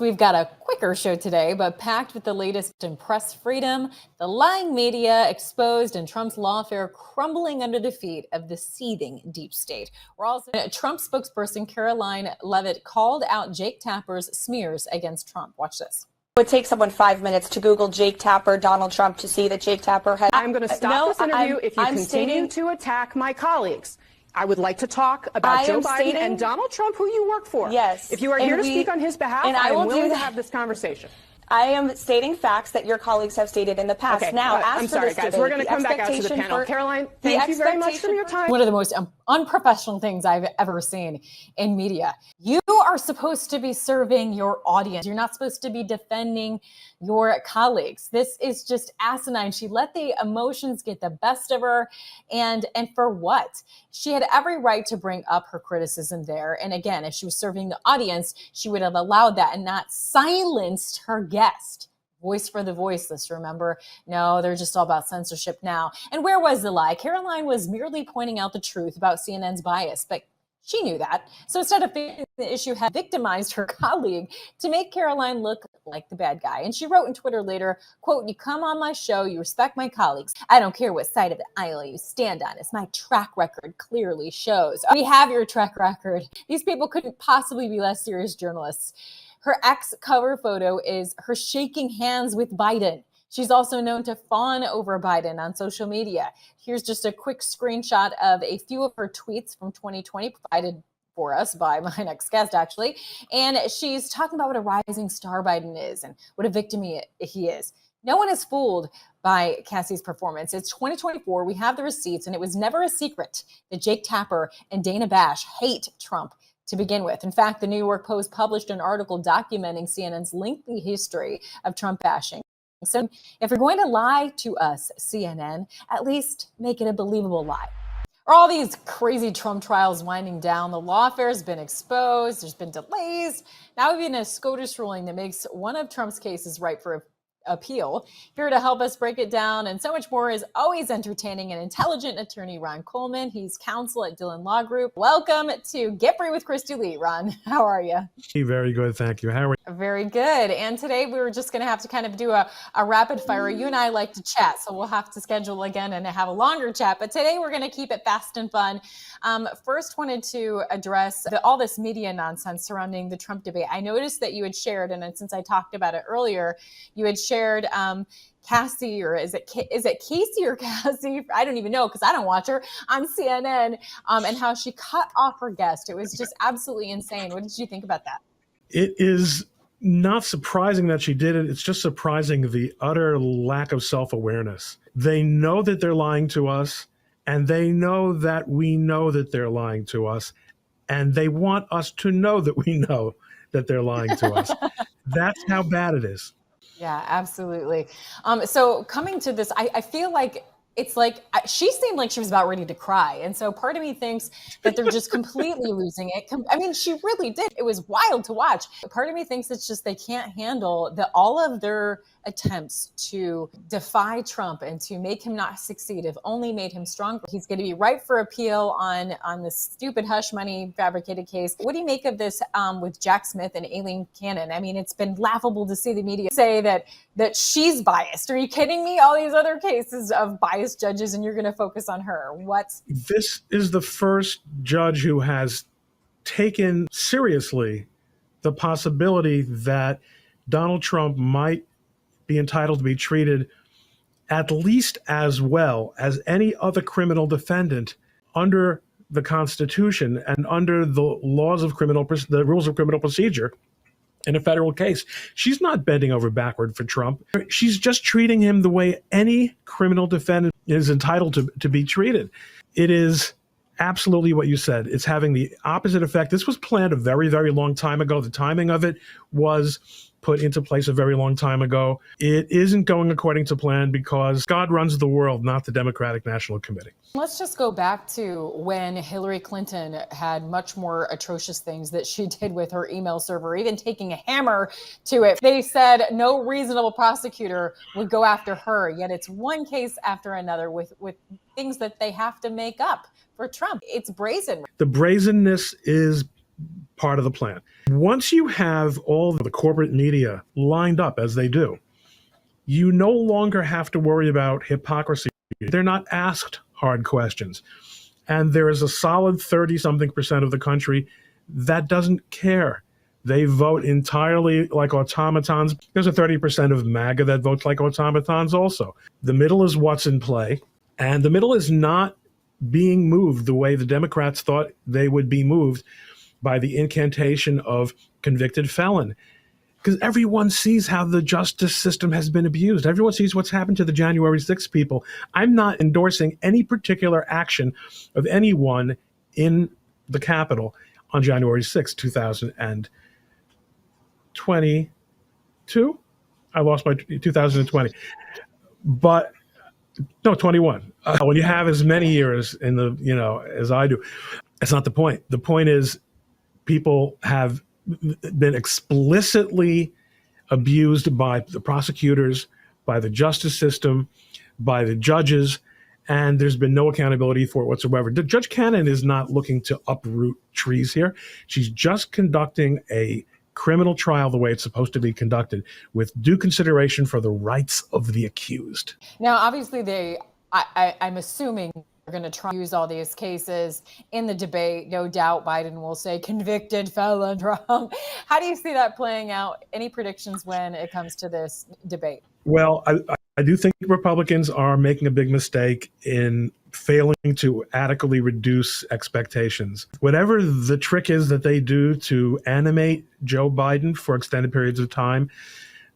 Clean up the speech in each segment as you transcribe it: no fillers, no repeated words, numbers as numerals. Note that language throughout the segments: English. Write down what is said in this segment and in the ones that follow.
We've got a quicker show today, but packed with the latest in press freedom, the lying media exposed, and Trump's lawfare crumbling under the feet of the seething deep state. We're also Trump spokesperson Caroline Leavitt called out Jake Tapper's smears against Trump. Watch this. It would take someone 5 minutes to Google Jake Tapper, Donald Trump, to see that Jake Tapper had... I'm going to stop this interview if you continue to attack my colleagues. I would like to talk about Joe Biden and Donald Trump, who you work for. Yes. If you are here to speak on his behalf, I am willing to have this conversation. I am stating facts that your colleagues have stated in the past. Okay. Now, I'm sorry, guys. We're going to come back out to the panel. Caroline, thank you very much for your time. One of the most unprofessional things I've ever seen in media. You are supposed to be serving your audience. You're not supposed to be defending your colleagues. This is just asinine. She let the emotions get the best of her. And for what? She had every right to bring up her criticism there. And again, if she was serving the audience, she would have allowed that and not silenced her guest. Voice for the voiceless, remember? No, they're just all about censorship now. And where was the lie? Caroline was merely pointing out the truth about CNN's bias, but she knew that. So instead of fixing the issue, had victimized her colleague to make Caroline look like the bad guy. And she wrote in Twitter later, quote, "You come on my show, you respect my colleagues. I don't care what side of the aisle you stand on, as my track record clearly shows." We have your track record. These people couldn't possibly be less serious journalists. Her ex-cover photo is her shaking hands with Biden. She's also known to fawn over Biden on social media. Here's just a quick screenshot of a few of her tweets from 2020 provided for us by my next guest, actually. And she's talking about what a rising star Biden is and what a victim he is. No one is fooled by Cassie's performance. It's 2024. We have the receipts, and it was never a secret that Jake Tapper and Dana Bash hate Trump to begin with. In fact, the New York Post published an article documenting CNN's lengthy history of Trump bashing. So if you're going to lie to us, CNN, at least make it a believable lie. Are all these crazy Trump trials winding down? The lawfare has been exposed. There's been delays. Now we've been a SCOTUS ruling that makes one of Trump's cases ripe for appeal. Here to help us break it down and so much more is always entertaining and intelligent attorney Ron Coleman. He's counsel at Dillon Law Group. Welcome to Get Free with Kristi, Leigh. Ron, how are you? Very good, thank you. How are you? Very good. And today we were just going to have to kind of do a rapid fire. You and I like to chat, so we'll have to schedule again and have a longer chat. But today we're going to keep it fast and fun. First, wanted to address all this media nonsense surrounding the Trump debate. I noticed that you had shared, and since I talked about it earlier, you had shared Cassie, or is it Casey or Cassie? I don't even know because I don't watch her on CNN, and how she cut off her guest. It was just absolutely insane. What did you think about that? It is not surprising that she did it. It's just surprising the utter lack of self-awareness. They know that they're lying to us, and they know that we know that they're lying to us, and they want us to know that we know that they're lying to us. That's how bad it is. Yeah, absolutely. So coming to this, I feel like it's like she seemed like she was about ready to cry. And so part of me thinks that they're just completely losing it. I mean, she really did. It was wild to watch. Part of me thinks it's just they can't handle all of their attempts to defy Trump and to make him not succeed have only made him stronger. He's going to be ripe for appeal on this stupid hush money fabricated case. What do you make of this with Jack Smith and Aileen Cannon? I mean, it's been laughable to see the media say that she's biased. Are you kidding me? All these other cases of biased judges, and you're going to focus on her. What? This is the first judge who has taken seriously the possibility that Donald Trump might be entitled to be treated at least as well as any other criminal defendant under the Constitution and under the laws of the rules of criminal procedure in a federal case. She's not bending over backward for Trump. She's just treating him the way any criminal defendant is entitled to be treated. It is absolutely what you said. It's having the opposite effect. This was planned a very, very long time ago. The timing of it was put into place a very long time ago. It isn't going according to plan because God runs the world, not the Democratic National Committee. Let's just go back to when Hillary Clinton had much more atrocious things that she did with her email server, even taking a hammer to it. They said no reasonable prosecutor would go after her, yet it's one case after another with things that they have to make up for Trump. It's brazen. The brazenness is part of the plan. Once you have all the corporate media lined up as they do, you no longer have to worry about hypocrisy. They're not asked hard questions. And there is a solid 30-something% of the country that doesn't care. They vote entirely like automatons. There's a 30% of MAGA that votes like automatons also. The middle is what's in play, and the middle is not being moved the way the Democrats thought they would be moved by the incantation of convicted felon. Because everyone sees how the justice system has been abused. Everyone sees what's happened to the January 6th people. I'm not endorsing any particular action of anyone in the Capitol on January 6th, 2022. I lost my 2020. But no, 21. When you have as many years in the, as I do, that's not the point. The point is people have been explicitly abused by the prosecutors, by the justice system, by the judges, and there's been no accountability for it whatsoever. Judge Cannon is not looking to uproot trees here. She's just conducting a criminal trial the way it's supposed to be conducted, with due consideration for the rights of the accused. Now, obviously, I'm assuming they're going to try to use all these cases in the debate. No doubt Biden will say convicted felon Trump. How do you see that playing out? Any predictions when it comes to this debate? Well, I do think Republicans are making a big mistake in failing to adequately reduce expectations. Whatever the trick is that they do to animate Joe Biden for extended periods of time,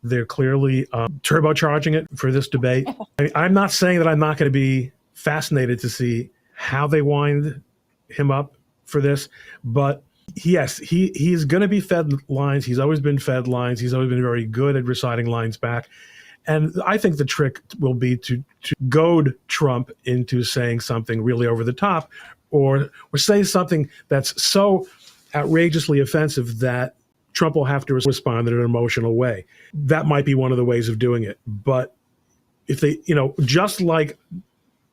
they're clearly turbocharging it for this debate. I'm not saying that I'm not going to be fascinated to see how they wind him up for this, but yes, he's going to be fed lines. He's always been fed lines. He's always been very good at reciting lines back. And I think the trick will be to goad Trump into saying something really over the top, or say something that's so outrageously offensive that Trump will have to respond in an emotional way. That might be one of the ways of doing it. But if they, just like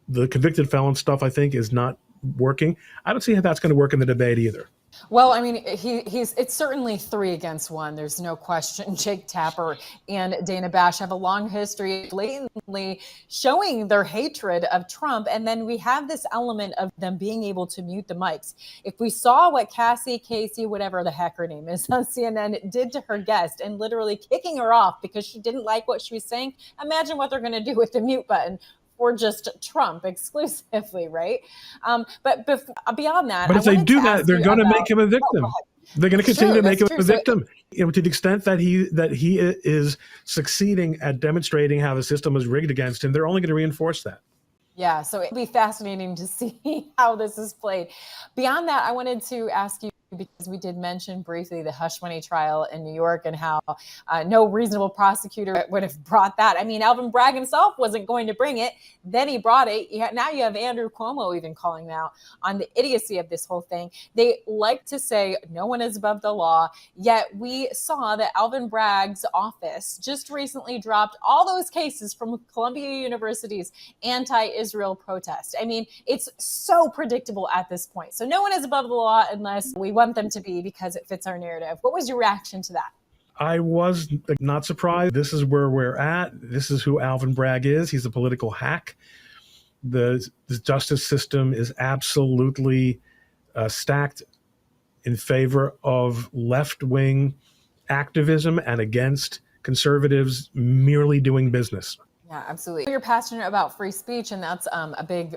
the convicted felon stuff, I think is not working, I don't see how that's going to work in the debate either. Well, I mean, it's certainly 3 against 1. There's no question. Jake Tapper and Dana Bash have a long history of blatantly showing their hatred of Trump. And then we have this element of them being able to mute the mics. If we saw what Casey, whatever the heck her name is, on CNN did to her guest and literally kicking her off because she didn't like what she was saying, imagine what they're going to do with the mute button. Or just Trump exclusively, right? But beyond that, but if they do that, they're going to make him a victim. They're going to continue to make him a victim. To the extent that he is succeeding at demonstrating how the system is rigged against him, they're only going to reinforce that. Yeah, so it'll be fascinating to see how this is played. Beyond that, I wanted to ask you, because we did mention briefly the hush money trial in New York and how no reasonable prosecutor would have brought that. I mean, Alvin Bragg himself wasn't going to bring it. Then he brought it. Now you have Andrew Cuomo even calling out on the idiocy of this whole thing. They like to say no one is above the law, yet we saw that Alvin Bragg's office just recently dropped all those cases from Columbia University's anti-Israel protest. I mean, it's so predictable at this point. So no one is above the law unless we want them to be because it fits our narrative. What was your reaction to that? I was not surprised. This is where we're at. This is who Alvin Bragg is. He's a political hack. The justice system is absolutely stacked in favor of left-wing activism and against conservatives merely doing business. Yeah, absolutely. You're passionate about free speech, and that's a big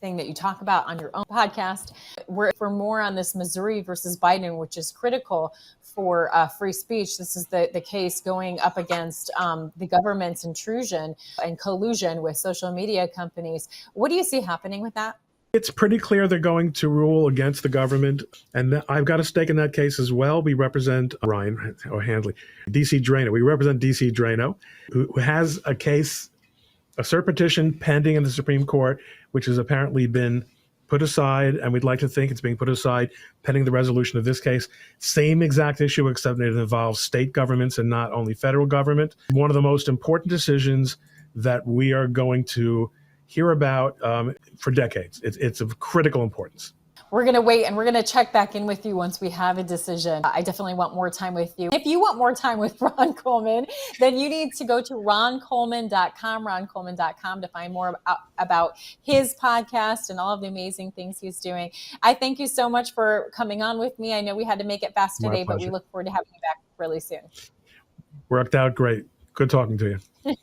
thing that you talk about on your own podcast. For more on this Missouri versus Biden, which is critical for free speech. This is the case going up against the government's intrusion and collusion with social media companies. What do you see happening with that? It's pretty clear they're going to rule against the government. And I've got a stake in that case as well. We represent Ryan Handley, DC Drano. We represent DC Drano, who has a case, a cert petition pending in the Supreme Court, which has apparently been put aside, and we'd like to think it's being put aside pending the resolution of this case. Same exact issue, except that it involves state governments and not only federal government. One of the most important decisions that we are going to hear about for decades. It's of critical importance. we're going to wait and we're going to check back in with you once we have a decision. I definitely want more time with you. If you want more time with Ron Coleman, then you need to go to roncoleman.com to find more about his podcast and all of the amazing things he's doing. I thank you so much for coming on with me. I know we had to make it fast today, but we look forward to having you back really soon. Worked out great. Good talking to you.